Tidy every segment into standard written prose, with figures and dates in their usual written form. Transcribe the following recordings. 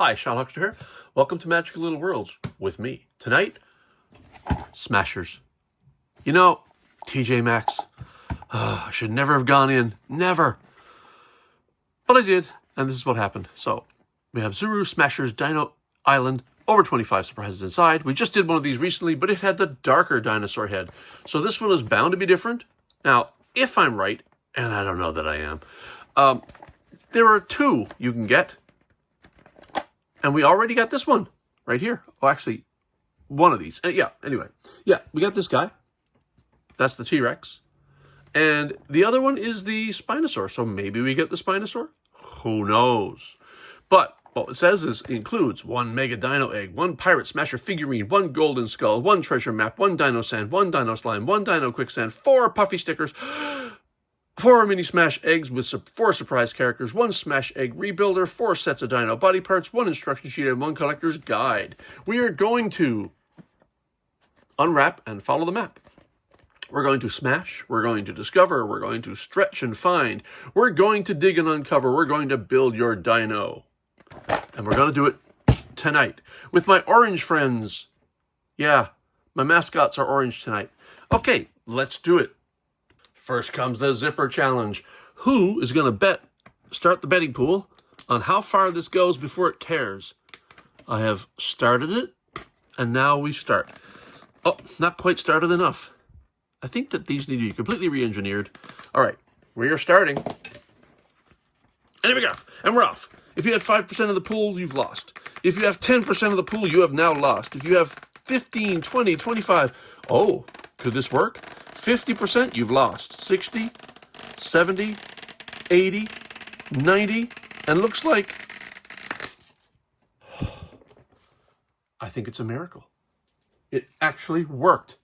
Hi, Sean Huckster here. Welcome to Magical Little Worlds with me. Tonight, Smashers. You know, TJ Maxx. I should never have gone in. Never. But I did, and this is what happened. So, we have Zuru Smashers Dino Island. Over 25 surprises inside. We just did one of these recently, but it had the darker dinosaur head. So this one is bound to be different. Now, if I'm right, and I don't know that I am, there are two you can get. And we already got this one right here. Oh, actually, one of these. Anyway. Yeah, we got this guy. That's the T-Rex. And the other one is the Spinosaurus. So maybe we get the Spinosaurus? Who knows? But what it says is includes one Mega Dino egg, one Pirate Smasher figurine, one Golden Skull, one treasure map, one Dino Sand, one Dino Slime, one Dino Quicksand, 4 Puffy stickers, 4 mini Smash eggs with 4 surprise characters, 1 Smash egg rebuilder, 4 sets of Dino body parts, 1 instruction sheet, and 1 collector's guide. We are going to unwrap and follow the map. We're going to smash, we're going to discover, we're going to stretch and find, we're going to dig and uncover, we're going to build your dino. And we're going to do it tonight with my orange friends. Yeah, my mascots are orange tonight. Okay, let's do it. First comes the zipper challenge. Who is going to start the betting pool on how far this goes before it tears? I have started it, and now we start. Oh, not quite started enough. I think that these need to be completely re-engineered. All right, we are starting. And here we go, and we're off. If you had 5% of the pool, you've lost. If you have 10% of the pool, you have now lost. If you have 15, 20, 25, oh, could this work? 50%, you've lost. 60, 70, 80, 90, and looks like, I think it's a miracle. It actually worked.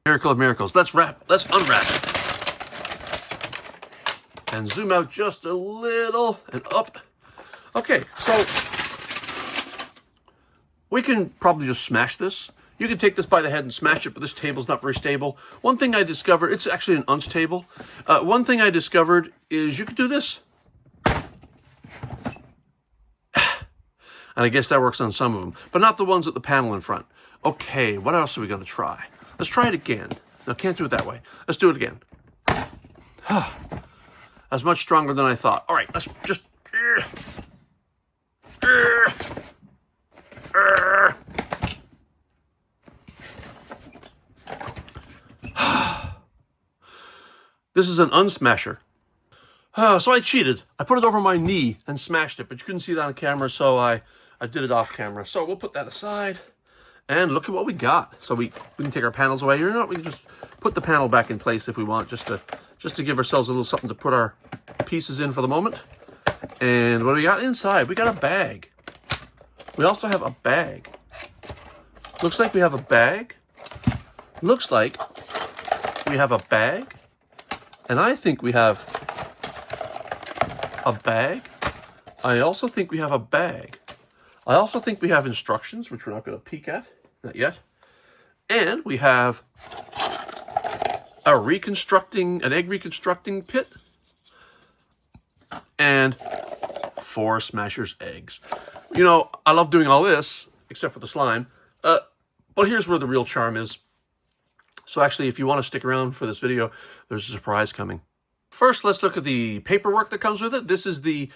Miracle of miracles. Let's unwrap it. And zoom out just a little and up. Okay, so we can probably just smash this. You can take this by the head and smash it, but this table's not very stable. One thing I discovered, it's actually an unce table. One thing I discovered is you could do this. And I guess that works on some of them, but not the ones at the panel in front. Okay, what else are we going to try? Let's try it again. No, can't do it that way. Let's do it again. That's much stronger than I thought. All right, let's just... This is an unsmasher. So I cheated. I put it over my knee and smashed it, but you couldn't see that on camera, so I did it off camera. So we'll put that aside. And look at what we got. So we can take our panels away. You know, we can just put the panel back in place if we want, just to give ourselves a little something to put our pieces in for the moment. And what do we got inside? We got a bag. We also have a bag. Looks like we have a bag. Looks like we have a bag. And I think we have a bag. I also think we have a bag. I also think we have instructions, which we're not going to peek at. Not yet. And we have an egg reconstructing pit. And 4 Smashers eggs. You know, I love doing all this, except for the slime. But here's where the real charm is. So actually, if you want to stick around for this video, there's a surprise coming. First, let's look at the paperwork that comes with it. This is the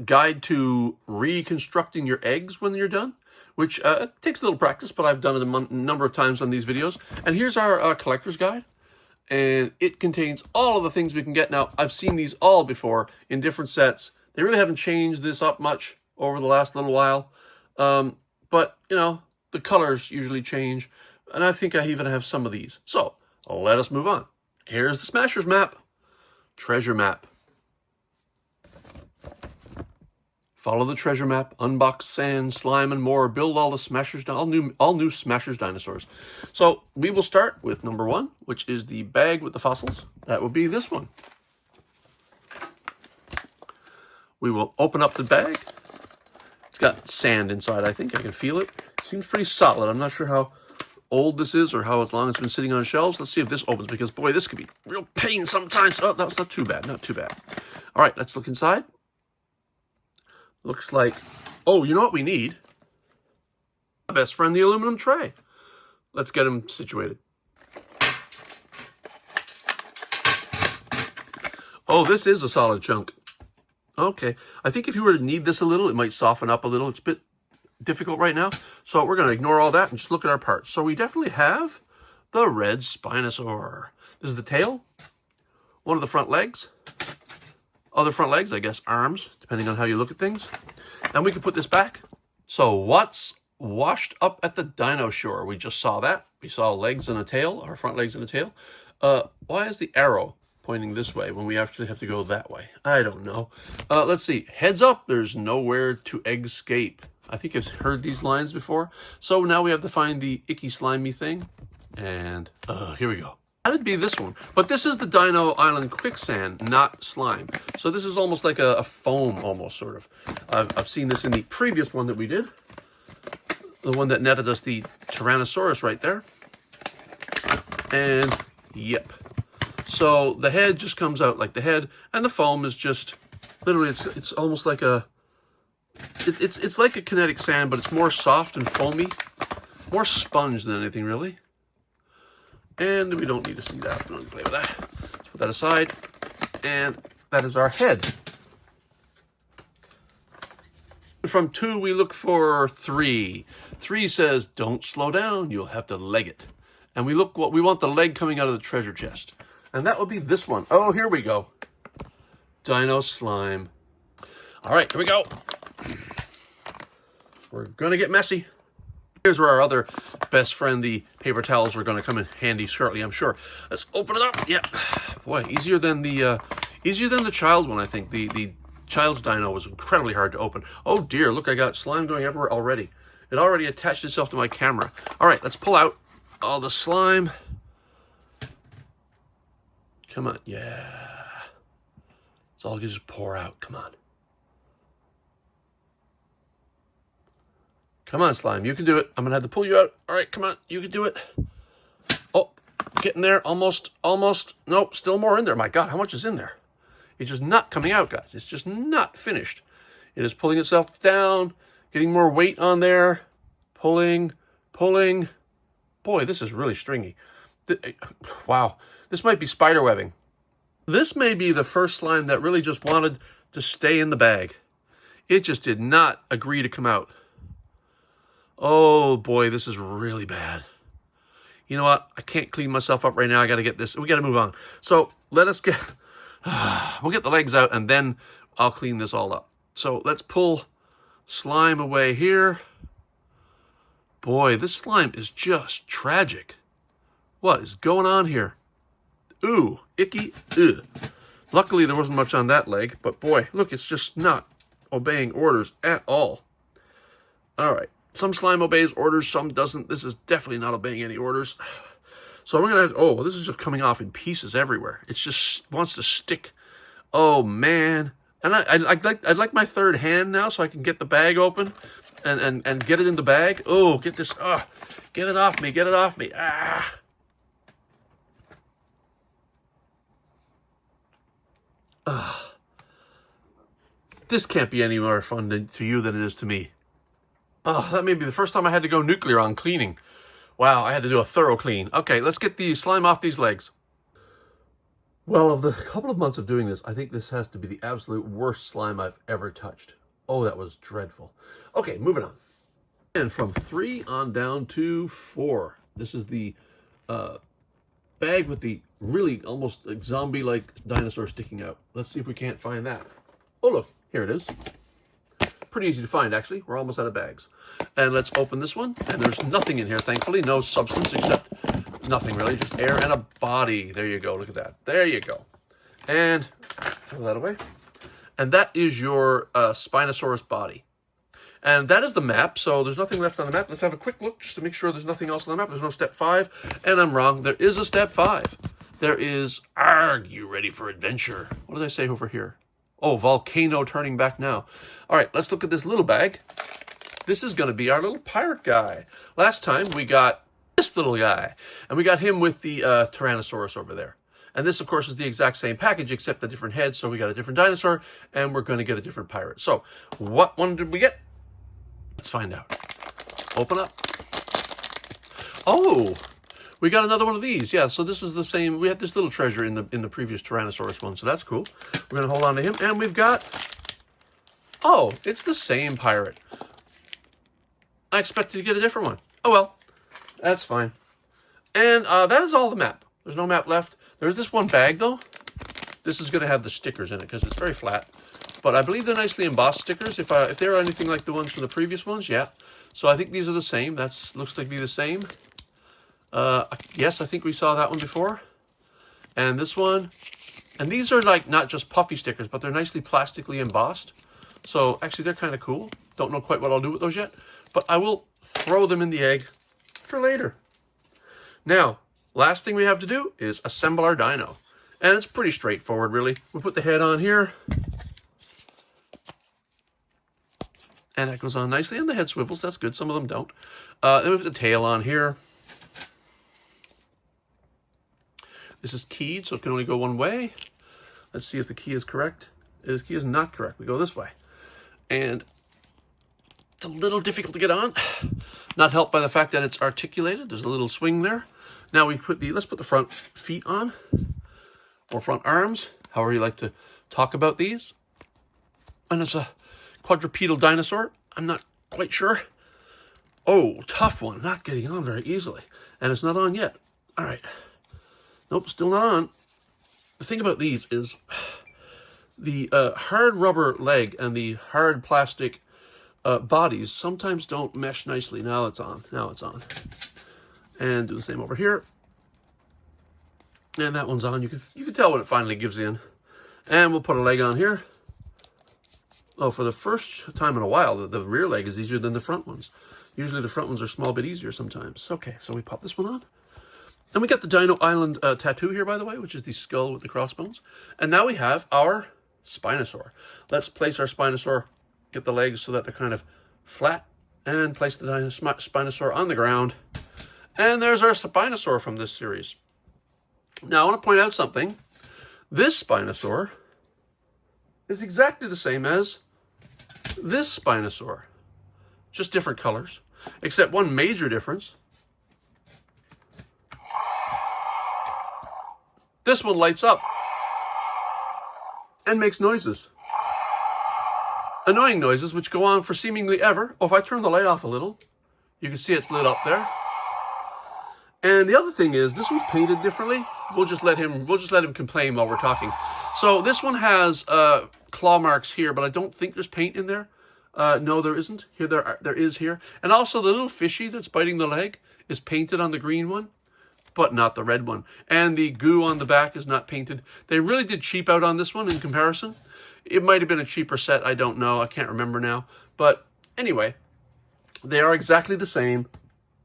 guide to reconstructing your eggs when you're done, which takes a little practice, but I've done it a number of times on these videos. And here's our collector's guide. And it contains all of the things we can get. Now, I've seen these all before in different sets. They really haven't changed this up much over the last little while. But, you know, the colors usually change. And I think I even have some of these. So, let us move on. Here's the Smashers map. Treasure map. Follow the treasure map, unbox sand, slime, and more. Build all the Smashers, all new Smashers dinosaurs. So we will start with number 1, which is the bag with the fossils. That will be this one. We will open up the bag. It's got sand inside, I think. I can feel it. Seems pretty solid. I'm not sure how old this is or how long it's been sitting on shelves. Let's see if this opens, because boy, this could be real pain sometimes. Oh, that was not too bad, not too bad. All right, let's look inside. Looks like, oh, you know what we need? My best friend, the aluminum tray. Let's get him situated. Oh, this is a solid chunk. Okay, I think if you were to knead this a little, it might soften up a little. It's a bit difficult right now. So we're going to ignore all that and just look at our parts. So we definitely have the red Spinosaur. This is the tail, one of the front legs, other front legs, I guess arms, depending on how you look at things. And we can put this back. So what's washed up at the dino shore? We just saw that. We saw legs and a tail, our front legs and a tail. Why is the arrow pointing this way when we actually have to go that way? I don't know. Let's see. Heads up, there's nowhere to escape. I think I've heard these lines before. So now we have to find the icky slimy thing. And here we go. That'd be this one. But this is the Dino Island quicksand, not slime. So this is almost like a foam, almost, sort of. I've seen this in the previous one that we did. The one that netted us the Tyrannosaurus right there. And, yep. So the head just comes out like the head, and the foam is just, literally, it's almost like a, it's like a kinetic sand, but it's more soft and foamy. More sponge than anything, really. And we don't need to see that. We don't need to play with that. Let's put that aside. And that is our head. From 2, we look for 3. 3 says, don't slow down. You'll have to leg it. And we want the leg coming out of the treasure chest. And that would be this one. Oh, here we go. Dino slime. All right, here we go. We're going to get messy. Here's where our other best friend, the paper towels, are going to come in handy shortly, I'm sure. Let's open it up. Yeah. Boy, easier than the child one, I think. The child's dino was incredibly hard to open. Oh dear, look, I got slime going everywhere already. It already attached itself to my camera. All right, let's pull out all the slime. Come on. Yeah. It's all just pour out. Come on. Come on, slime. You can do it. I'm going to have to pull you out. All right, come on. You can do it. Oh, getting there. Almost. Nope, still more in there. My God, how much is in there? It's just not coming out, guys. It's just not finished. It is pulling itself down, getting more weight on there. Pulling. Boy, this is really stringy. Wow. This might be spider webbing. This may be the first slime that really just wanted to stay in the bag. It just did not agree to come out. Oh boy, this is really bad. You know what? I can't clean myself up right now. I got to get this. We got to move on. So let us get, we'll get the legs out and then I'll clean this all up. So let's pull slime away here. Boy, this slime is just tragic. What is going on here? Ooh, icky, ugh. Luckily, there wasn't much on that leg, but boy, look, it's just not obeying orders at all. All right. Some slime obeys orders, some doesn't. This is definitely not obeying any orders. So we're going to, oh, this is just coming off in pieces everywhere. It just wants to stick. Oh, man. And I'd like my third hand now so I can get the bag open and get it in the bag. Oh, get this, get it off me, Ah. This can't be any more fun to you than it is to me. Oh, that may be the first time I had to go nuclear on cleaning. Wow, I had to do a thorough clean. Okay, let's get the slime off these legs. Well, of the couple of months of doing this, I think this has to be the absolute worst slime I've ever touched. Oh, that was dreadful. Okay, moving on. And from 3 on down to 4. This is the bag with the really almost like zombie-like dinosaur sticking out. Let's see if we can't find that. Oh, look, here it is. Pretty easy to find, actually. We're almost out of bags. And let's open this one. And there's nothing in here, thankfully. No substance except nothing, really. Just air and a body. There you go. Look at that. There you go. And throw that away. And that is your Spinosaurus body. And that is the map. So there's nothing left on the map. Let's have a quick look just to make sure there's nothing else on the map. There's no step 5. And I'm wrong. There is a step 5. There is, arg, you ready for adventure? What did I say over here? Oh, volcano turning back now. All right, let's look at this little bag. This is going to be our little pirate guy. Last time we got this little guy, and we got him with the Tyrannosaurus over there. And this, of course, is the exact same package, except a different head. So we got a different dinosaur, and we're going to get a different pirate. So what one did we get? Let's find out. Open up. Oh, we got another one of these. Yeah, so this is the same. We had this little treasure in the previous Tyrannosaurus one, so that's cool. We're going to hold on to him. And we've got, oh, it's the same pirate. I expected to get a different one. Oh, well, that's fine. And that is all the map. There's no map left. There's this one bag, though. This is going to have the stickers in it because it's very flat. But I believe they're nicely embossed stickers. If they're anything like the ones from the previous ones, yeah. So I think these are the same. That looks like be the same. Yes, I think we saw that one before. And this one. And these are like not just puffy stickers, but they're nicely plastically embossed. So actually they're kind of cool. Don't know quite what I'll do with those yet. But I will throw them in the egg for later. Now, last thing we have to do is assemble our dino. And it's pretty straightforward, really. We put the head on here. And that goes on nicely. And the head swivels. That's good. Some of them don't. Then we put the tail on here. This is keyed, so it can only go one way. Let's see if the key is correct. This key is not correct. We go this way. And it's a little difficult to get on. Not helped by the fact that it's articulated. There's a little swing there. Now we put let's put the front feet on. Or front arms. However you like to talk about these. And it's a quadrupedal dinosaur. I'm not quite sure. Oh, tough one. Not getting on very easily. And it's not on yet. All right. Nope, still not on. The thing about these is the hard rubber leg and the hard plastic bodies sometimes don't mesh nicely. Now it's on. Now it's on. And do the same over here. And that one's on. You can tell when it finally gives in. And we'll put a leg on here. Oh, for the first time in a while, the rear leg is easier than the front ones. Usually the front ones are a small bit easier sometimes. Okay, so we pop this one on. And we got the Dino Island tattoo here, by the way, which is the skull with the crossbones. And now we have our Spinosaur. Let's place our Spinosaur, get the legs so that they're kind of flat, and place the Spinosaur on the ground. And there's our Spinosaur from this series. Now, I want to point out something. This Spinosaur is exactly the same as this Spinosaur. Just different colors, except one major difference. This one lights up and makes noises. Annoying noises which go on for seemingly ever. Oh, if I turn the light off a little, you can see it's lit up there. And the other thing is, this one's painted differently. We'll just let him complain while we're talking. So this one has claw marks here, but I don't think there's paint in there. No, there isn't. Here there is here. And also the little fishy that's biting the leg is painted on the green one, but not the red one. And the goo on the back is not painted. They really did cheap out on this one in comparison. It might have been a cheaper set. I don't know. I can't remember now. But anyway, they are exactly the same,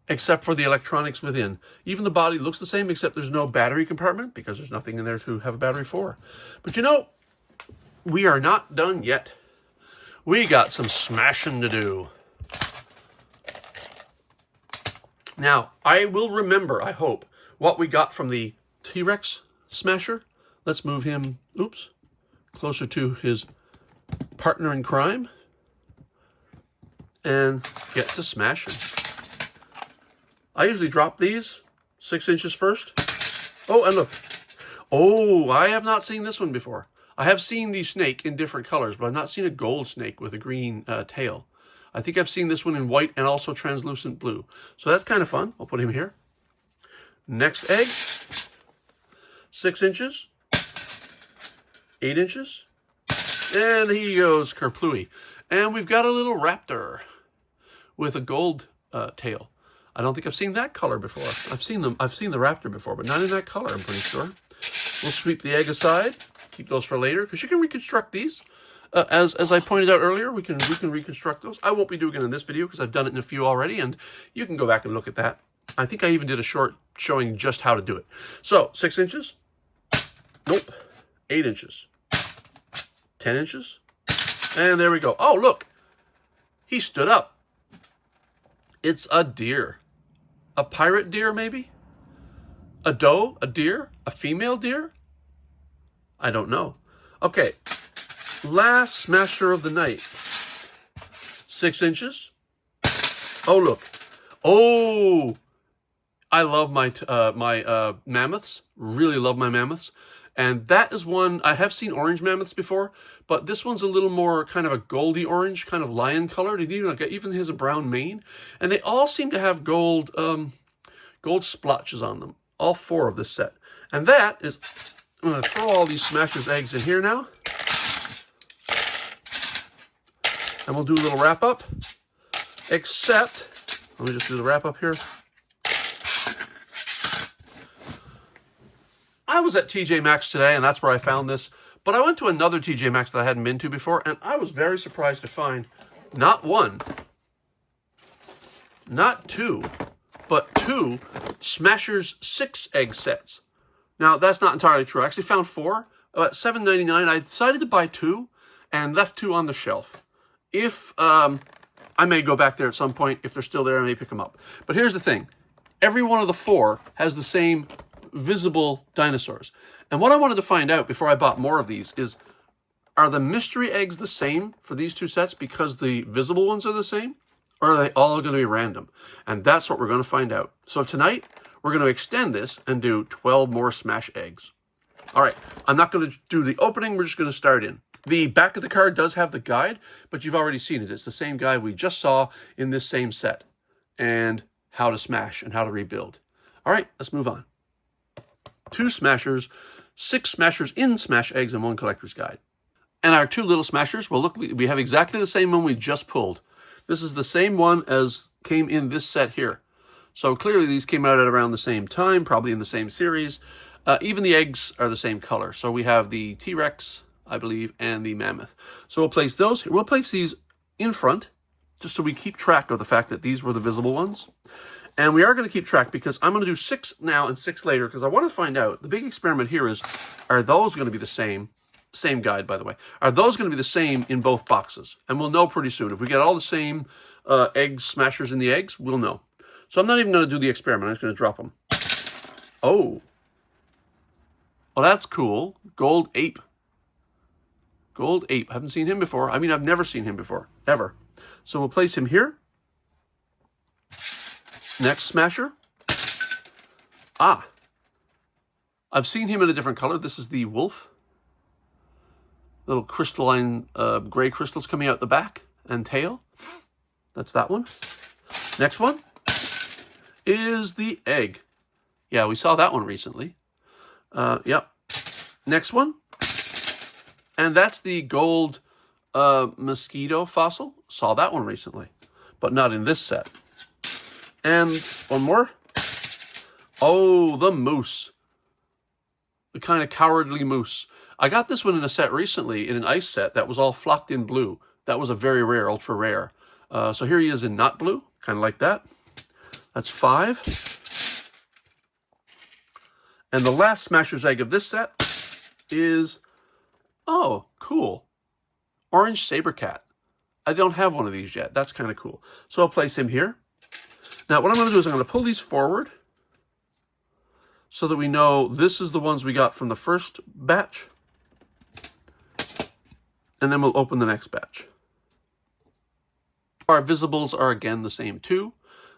except for the electronics within. Even the body looks the same, except there's no battery compartment because there's nothing in there to have a battery for. But you know, we are not done yet. We got some smashing to do. Now, I will remember, I hope, what we got from the T-Rex Smasher. Let's move him, oops, closer to his partner in crime and get to smashing. I usually drop these 6 inches first. Oh, and look. Oh, I have not seen this one before. I have seen the snake in different colors, but I've not seen a gold snake with a green tail. I think I've seen this one in white and also translucent blue. So that's kind of fun. I'll put him here. Next egg. 6 inches. 8 inches. And he goes kerplooey. And we've got a little raptor with a gold tail. I don't think I've seen that color before. I've seen the raptor before, but not in that color, I'm pretty sure. We'll sweep the egg aside. Keep those for later, because you can reconstruct these. As I pointed out earlier, we can reconstruct those. I won't be doing it in this video, because I've done it in a few already, and you can go back and look at that. I think I even did a short showing just how to do it. So, 6 inches. Nope. 8 inches. 10 inches. And there we go. Oh, look. He stood up. It's a deer. A pirate deer, maybe? A doe? A deer? A female deer? I don't know. Okay, last smasher of the night. 6 inches. Oh, look. Oh, I love my mammoths. Really love my mammoths. And that is one, I have seen orange mammoths before, but this one's a little more kind of a goldy orange, kind of lion colored. It even has a brown mane. And they all seem to have gold splotches on them. All 4 of this set. And that is, I'm going to throw all these Smashers eggs in here now. And we'll do a little wrap up. Except, let me just do the wrap up here. I was at TJ Maxx today, and that's where I found this. But I went to another TJ Maxx that I hadn't been to before, and I was very surprised to find not 1, not 2, but 2 Smashers 6 egg sets. Now, that's not entirely true. I actually found 4. At $7.99, I decided to buy 2 and left 2 on the shelf. If, I may go back there at some point. If they're still there, I may pick them up. But here's the thing. Every one of the 4 has the same visible dinosaurs. And what I wanted to find out before I bought more of these is, are the mystery eggs the same for these 2 sets because the visible ones are the same? Or are they all going to be random? And that's what we're going to find out. So tonight, we're going to extend this and do 12 more smash eggs. All right, I'm not going to do the opening. We're just going to start in. The back of the card does have the guide, but you've already seen it. It's the same guide we just saw in this same set. And how to smash and how to rebuild. All right, let's move on. 2 smashers, 6 smashers in smash eggs, and 1 collector's guide. And our 2 little smashers, well, look, we have exactly the same one we just pulled. This is the same one as came in this set here. So clearly these came out at around the same time, probably in the same series. Even the eggs are the same color. So we have the T-Rex, I believe, and the mammoth. So we'll place those. We'll place these in front, just so we keep track of the fact that these were the visible ones. And we are going to keep track because I'm going to do 6 now and 6 later because I want to find out. The big experiment here is, are those going to be the same? Same guide, by the way. Are those going to be the same in both boxes? And we'll know pretty soon. If we get all the same eggs, smashers in the eggs, we'll know. So I'm not even going to do the experiment. I'm just going to drop them. Oh. Oh, that's cool. Gold ape. Gold ape. I haven't seen him before. I mean, I've never seen him before. Ever. So we'll place him here. Next smasher. Ah. I've seen him in a different color. This is the wolf. Little crystalline gray crystals coming out the back and tail. That's that one. Next one is the egg. Yeah, we saw that one recently. Yep. Next one. And that's the gold mosquito fossil. Saw that one recently, but not in this set. And one more. Oh, the moose. The kind of cowardly moose. I got this one in a set recently, in an ice set that was all flocked in blue. That was a very rare, ultra rare. So here he is in not blue, kind of like that. That's 5. And the last Smasher's egg of this set is, oh, cool. Orange saber cat. I don't have one of these yet. That's kind of cool. So I'll place him here. Now, what I'm going to do is I'm going to pull these forward so that we know this is the ones we got from the first batch. And then we'll open the next batch. Our visibles are again the same 2.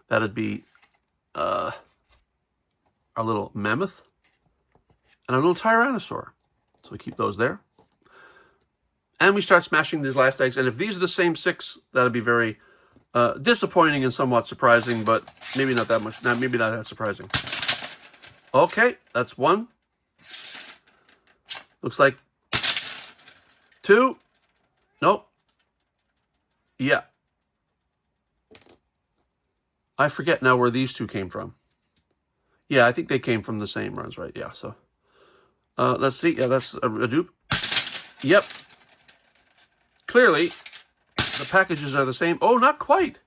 That'd be our little mammoth and our little tyrannosaur. So we keep those there. And we start smashing these last eggs. And if these are the same 6, that'd be very disappointing and somewhat surprising, but maybe not that much. Maybe not that surprising. Okay, that's 1. Looks like 2. Nope. Yeah. I forget now where these 2 came from. Yeah, I think they came from the same runs, right? Yeah, so. Let's see. Yeah, that's a dupe. Yep. Clearly, the packages are the same. Oh, not quite.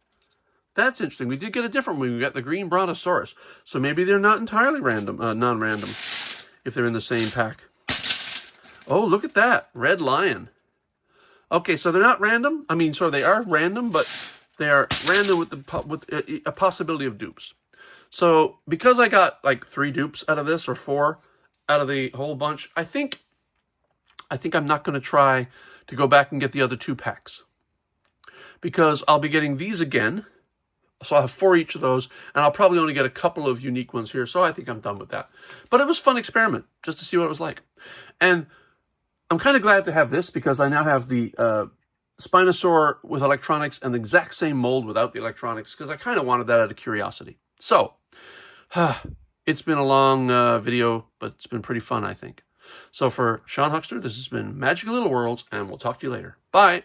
That's interesting. We did get a different one. We got the green brontosaurus. So maybe they're not entirely random, non-random, if they're in the same pack. Oh, look at that. Red lion. Okay, so they're not random. I mean, so they are random, but they are random with a possibility of dupes. So because I got like 3 dupes out of this, or 4 out of the whole bunch, I think I think I'm not going to try to go back and get the other 2 packs, because I'll be getting these again. So I'll have 4 each of those, and I'll probably only get a couple of unique ones here. So I think I'm done with that. But it was a fun experiment just to see what it was like. And I'm kind of glad to have this, because I now have the Spinosaur with electronics and the exact same mold without the electronics, because I kind of wanted that out of curiosity. So it's been a long video, but it's been pretty fun, I think. So for Sean Huckster, this has been Magical Little Worlds, and we'll talk to you later. Bye.